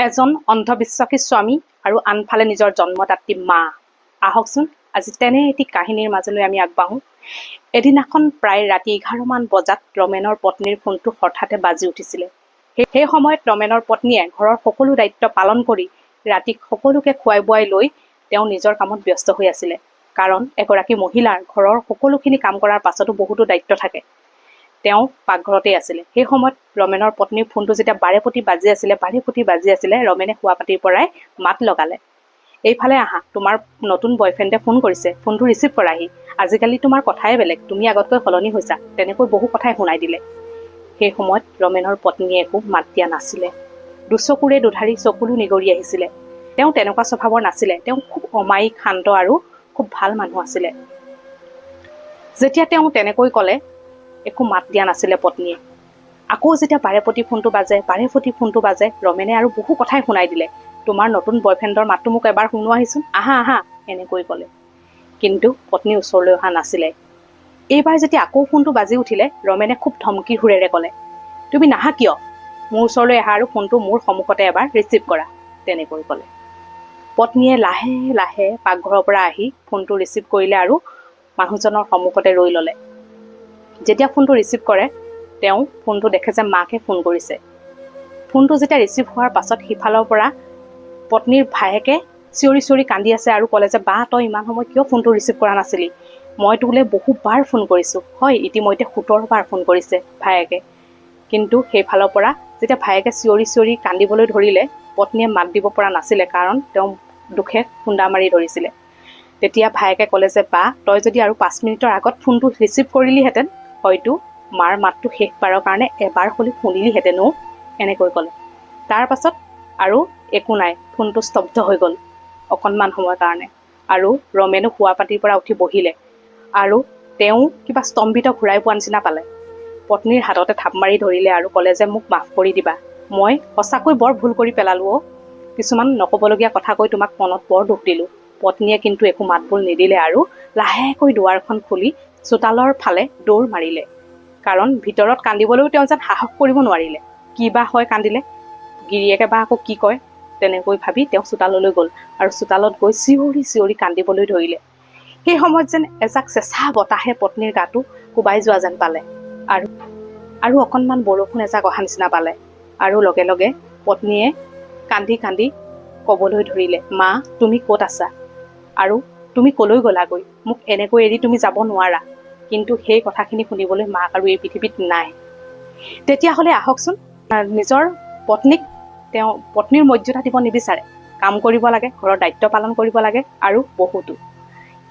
এজন অন্ধবিশ্বাসী স্বামী আৰু আনফালে নিজৰ জন্মদাত্ৰী মা। আহকচোন আজি তেনে এটি কাহিনীৰ মাজলৈ আমি আগবাঢ়ো। এদিনাখন প্ৰায় ৰাতি 11 মান বজাত ৰমেনৰ পত্নীৰ ফোনটো হঠাতে বাজি উঠিছিলে। সেই সময়ত ৰমেনৰ পত্নীয়ে ঘৰৰ সকলো দায়িত্ব পালন কৰি ৰাতি সকলোকে খুৱাই বুৱাই লৈ তেওঁ নিজৰ কামত ব্যস্ত হৈ আছিলে। কাৰণ এগৰাকী মহিলাৰ ঘৰৰ সকলোখিনি কাম কৰাৰ পাছতো বহুতো দায়িত্ব থাকে। তেওঁ পাকঘৰতেই আছিলে। সেই সময়ত ৰমেনৰ পত্নীৰ ফোনটো যেতিয়া বাৰে প্ৰতি বাজি আছিলে ৰমেনে শুৱা পাতিৰ পৰাই মাত লগালে, এইফালে আহা, তোমাৰ নতুন বয়ফ্ৰেণ্ডে ফোন কৰিছে, ফোনটো ৰিচিভ কৰাহি, আজিকালি তোমাৰ কথাই বেলেগ, তুমি আগতকৈ সলনি হৈছা, তেনেকৈ বহু কথাই শুনাই দিলে। সেই সময়ত ৰমেনৰ পত্নীয়ে একো মাত দিয়া নাছিলে। দুচকুৰে দুধাৰি চকুলো নিগৰি আহিছিলে। তেওঁ তেনেকুৱা স্বভাৱৰ নাছিলে। তেওঁ খুব অমায়িক, শান্ত আৰু খুব ভাল মানুহ আছিলে। যেতিয়া তেওঁ তেনেকৈ ক'লে একো মাত দিয়া নাছিলে পত্নীয়ে। আকৌ যেতিয়া বাৰে প্ৰতি ফোনটো বাজে ৰমেনে আৰু বহু কথাই শুনাই দিলে। তোমাৰ নতুন বয়ফ্ৰেণ্ডৰ মাতটো মোক এবাৰ শুনোৱাহিচোন, আহা আহা, এনেকৈ ক'লে। কিন্তু পত্নী ওচৰলৈ অহা নাছিলে। এইবাৰ যেতিয়া আকৌ ফোনটো বাজি উঠিলে ৰমেনে খুব ধমকিৰ সুৰেৰে ক'লে, তুমি নাহা কিয়? মোৰ ওচৰলৈ আহা আৰু ফোনটো মোৰ সন্মুখতে এবাৰ ৰিচিভ কৰা, তেনেকৈ ক'লে। পত্নীয়ে লাহে লাহে পাকঘৰৰ পৰা আহি ফোনটো ৰিচিভ কৰিলে আৰু মানুহজনৰ সন্মুখতে ৰৈ ল'লে। যেতিয়া ফোনটো ৰিচিভ কৰে তেওঁ ফোনটো দেখে যে মাকে ফোন কৰিছে। ফোনটো যেতিয়া ৰিচিভ হোৱাৰ পাছত সিফালৰ পৰা পত্নীৰ ভায়েকে চিঞৰি চিঞৰি কান্দি আছে আৰু ক'লে যে বা তই ইমান সময় কিয় ফোনটো ৰিচিভ কৰা নাছিলি? মই তোলৈ বহুবাৰ ফোন কৰিছোঁ। হয়, ইতিমধ্যে 17 বাৰ ফোন কৰিছে ভায়েকে। কিন্তু সেইফালৰ পৰা যেতিয়া ভায়েকে চিঞৰি চিঞৰি কান্দিবলৈ ধৰিলে পত্নীয়ে মাত দিব পৰা নাছিলে, কাৰণ তেওঁ দুখে খুন্দা মাৰি ধৰিছিলে। তেতিয়া ভায়েকে ক'লে যে বা তই যদি আৰু 5 মিনিটৰ আগত ফোনটো ৰিচিভ কৰিলিহেঁতেন হয়তো মাৰ মাতটো শেষবাৰৰ কাৰণে এবাৰ হ'লেও শুনিলিহেঁতেনো, এনেকৈ ক'লে। তাৰ পাছত আৰু একো নাই, ফোনটো স্তব্ধ হৈ গ'ল অকণমান সময়ৰ কাৰণে। আৰু ৰমেনো শুৱা পাতিৰ পৰা উঠি বহিলে আৰু তেওঁ কিবা স্তম্ভিত ঘূৰাই পোৱা নিচিনা পালে। পত্নীৰ হাততে থাপ মাৰি ধৰিলে আৰু ক'লে যে মোক মাফ কৰি দিবা, মই সঁচাকৈ বৰ ভুল কৰি পেলালোঁ। কিছুমান নক'বলগীয়া কথা কৈ তোমাক মনত বৰ দুখ দিলোঁ। পত্নীয়ে কিন্তু একো মাত বোল নিদিলে আৰু লাহেকৈ দুৱাৰখন খুলি চোতালৰ ফালে দৌৰ মাৰিলে। কাৰণ ভিতৰত কান্দিবলৈও তেওঁ যেন সাহস কৰিব নোৱাৰিলে। কি বা হয় কান্দিলে, গিৰিয়েকে বা আকৌ কি কয়, তেনেকৈ ভাবি তেওঁ চোতাললৈ গ'ল আৰু চোতালত গৈ চিঞৰি চিঞৰি কান্দিবলৈ ধৰিলে। সেই সময়ত যেন এজাক চেঁচা বতাহে পত্নীৰ গাটো কোবাই যোৱা যেন পালে আৰু অকণমান বৰষুণ এজাক অহা নিচিনা পালে। আৰু লগে লগে পত্নীয়ে কান্দি কান্দি ক'বলৈ ধৰিলে, মা তুমি ক'ত আছা আৰু তুমি ক'লৈ গ'লাগৈ? মোক এনেকৈ এৰি তুমি যাব নোৱাৰা। কিন্তু সেই কথাখিনি শুনিবলৈ মাক আৰু এই পৃথিৱীত নাই। তেতিয়াহ'লে আহকচোন, নিজৰ পত্নীক তেওঁ পত্নীৰ মৰ্যাদা দিব নিবিচাৰে। কাম কৰিব লাগে, ঘৰৰ দায়িত্ব পালন কৰিব লাগে আৰু বহুতো।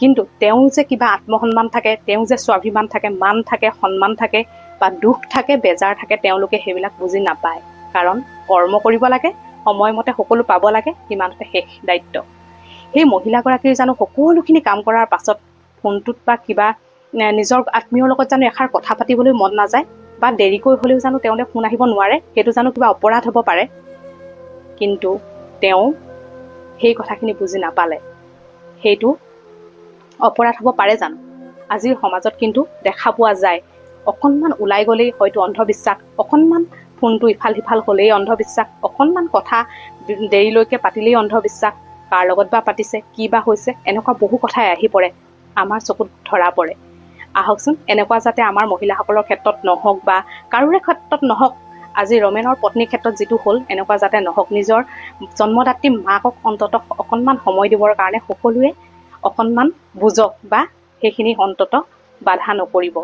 কিন্তু তেওঁ যে কিবা আত্মসন্মান থাকে, তেওঁ যে স্বাভিমান থাকে, মান থাকে, সন্মান থাকে বা দুখ থাকে, বেজাৰ থাকে, তেওঁলোকে সেইবিলাক বুজি নাপায়। কাৰণ কৰ্ম কৰিব লাগে, সময়মতে সকলো পাব লাগে, সিমানতে শেষ দায়িত্ব। সেই মহিলাগৰাকীৰ জানো সকলোখিনি কাম কৰাৰ পাছত ফোনটোত বা কিবা নিজৰ আত্মীয়ৰ লগত জানো এষাৰ কথা পাতিবলৈ মন নাযায় বা দেৰিকৈ হ'লেও জানো তেওঁলৈ ফোন আহিব নোৱাৰে? সেইটো জানো কিবা অপৰাধ হ'ব পাৰে? কিন্তু তেওঁ সেই কথাখিনি বুজি নাপালে। সেইটো অপৰাধ হ'ব পাৰে জানো? আজিৰ সমাজত কিন্তু দেখা পোৱা যায়, অকণমান ওলাই গ'লেই হয়তো অন্ধবিশ্বাস, অকণমান ফোনটো ইফাল সিফাল হ'লেই অন্ধবিশ্বাস, অকণমান কথা দেৰিলৈকে পাতিলেই অন্ধবিশ্বাস, কাৰ লগত বা পাতিছে, কি বা হৈছে, এনেকুৱা বহু কথাই আহি পৰে, আমাৰ চকুত ধৰা পৰে। আহকচোন, এনেকুৱা যাতে আমাৰ মহিলাসকলৰ ক্ষেত্ৰত নহওক বা কাৰোৰে ক্ষেত্ৰত নহওক, আজি ৰমেনৰ পত্নীৰ ক্ষেত্ৰত যিটো হ'ল এনেকুৱা যাতে নহওক। নিজৰ জন্মদাত্ৰী মাকক অন্ততঃ অকণমান সময় দিবৰ কাৰণে সকলোৱে অকণমান বুজক বা সেইখিনি অন্ততঃ বাধা নকৰিব।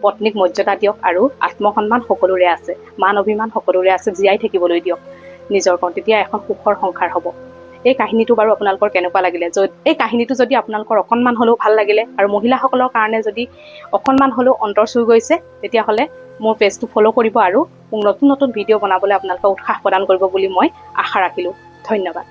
পত্নীক মৰ্যাদা দিয়ক আৰু আত্মসন্মান সকলোৰে আছে, মান অভিমান সকলোৰে আছে, জীয়াই থাকিবলৈ দিয়ক নিজৰ কণ, তেতিয়া এখন সুখৰ সংসাৰ হ'ব। এই কাহিনীটো বাৰু আপোনালোকৰ কেনেকুৱা লাগিলে? এই কাহিনীটো যদি আপোনালোকৰ অকণমান হ'লেও ভাল লাগিলে আৰু মহিলাসকলৰ কাৰণে যদি অকণমান হ'লেও অন্তৰ চুই গৈছে, তেতিয়াহ'লে মোৰ পেজটো ফ'ল' কৰিব আৰু মোক নতুন নতুন ভিডিঅ' বনাবলৈ আপোনালোকে উৎসাহ প্ৰদান কৰিব বুলি মই আশা ৰাখিলোঁ। ধন্যবাদ।